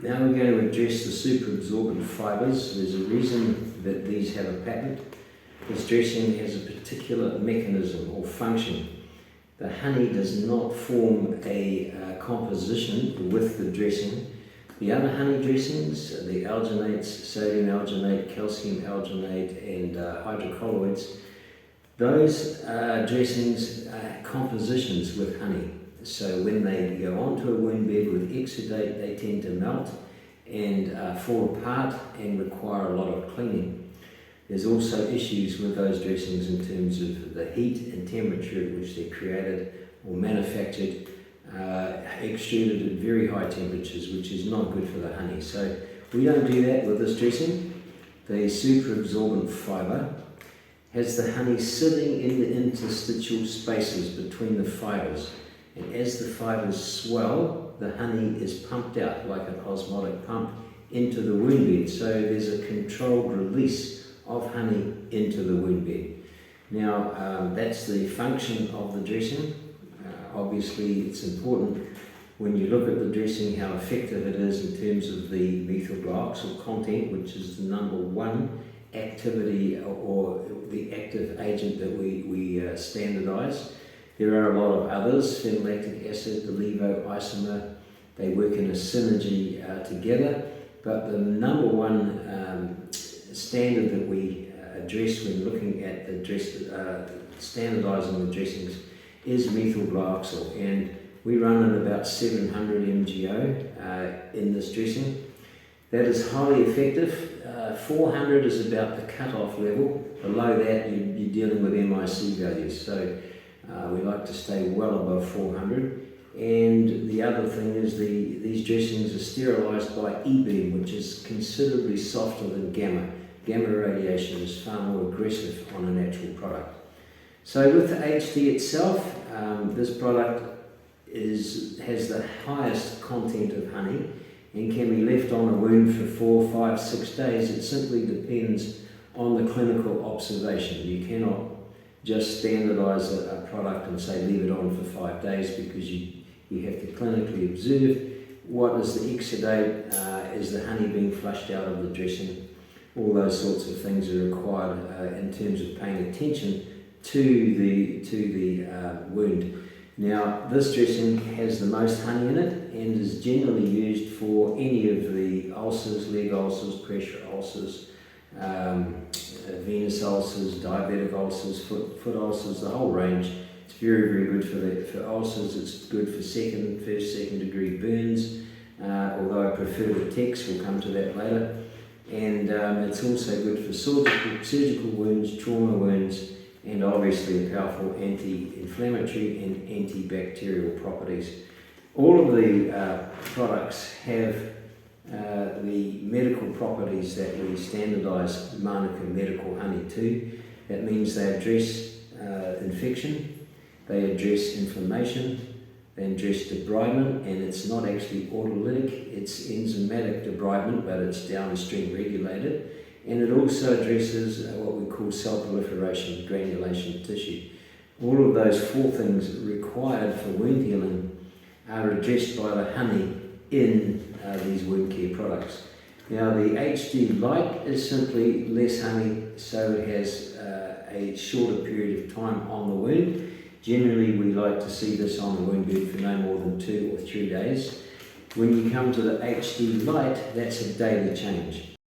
Now we're going to address the superabsorbent fibres. There's a reason that these have a patent. This dressing has a particular mechanism or function. The honey does not form a composition with the dressing. The other honey dressings, the alginates, sodium alginate, calcium alginate and hydrocolloids, those dressings are compositions with honey. So when they go onto a wound bed with exudate, they tend to melt and fall apart and require a lot of cleaning. There's also issues with those dressings in terms of the heat and temperature at which they're created or manufactured, extruded at very high temperatures, which is not good for the honey. So we don't do that with this dressing. The superabsorbent fibre has the honey sitting in the interstitial spaces between the fibres. And as the fibres swell, the honey is pumped out like an osmotic pump into the wound bed. So there's a controlled release of honey into the wound bed. Now that's the function of the dressing. Obviously it's important when you look at the dressing how effective it is in terms of the methyl glycol content, which is the number one activity or the active agent that we standardise. There are a lot of others, phenolactic acid, the levo isomer, they work in a synergy together, but the number one standard that we address when looking at the standardising the dressings is methyl glycol, and we run at about 700 mgo in this dressing. That is highly effective. 400 is about the cut-off level. Below that you're dealing with MIC values, so we like to stay well above 400. And the other thing is these dressings are sterilised by E-beam, which is considerably softer than gamma. Gamma radiation is far more aggressive on a natural product. So with the HD itself, this product has the highest content of honey and can be left on a wound for 4, 5, 6 days. It simply depends on the clinical observation. You cannot just standardise a product and say leave it on for 5 days, because you have to clinically observe what is the exudate, is the honey being flushed out of the dressing. All those sorts of things are required in terms of paying attention to the wound. Now this dressing has the most honey in it and is generally used for any of the ulcers, leg ulcers, pressure ulcers, venous ulcers, diabetic ulcers, foot ulcers, the whole range. It's very, very good for ulcers. It's good for first, second degree burns, although I prefer the text, we'll come to that later. And it's also good for surgical wounds, trauma wounds, and obviously powerful anti-inflammatory and antibacterial properties. All of the products have the medical properties that we standardise Manuka medical honey to. That means they address infection, they address inflammation, they address debridement, and it's not actually autolytic, it's enzymatic debridement, but it's downstream regulated. And it also addresses what we call cell proliferation, granulation of tissue. All of those 4 things required for wound healing are addressed by the honey in these wound care products. Now the HD Lite is simply less honey, so it has a shorter period of time on the wound. Generally we like to see this on the wound bed for no more than 2 or 3 days. When you come to the HD Lite, that's a daily change.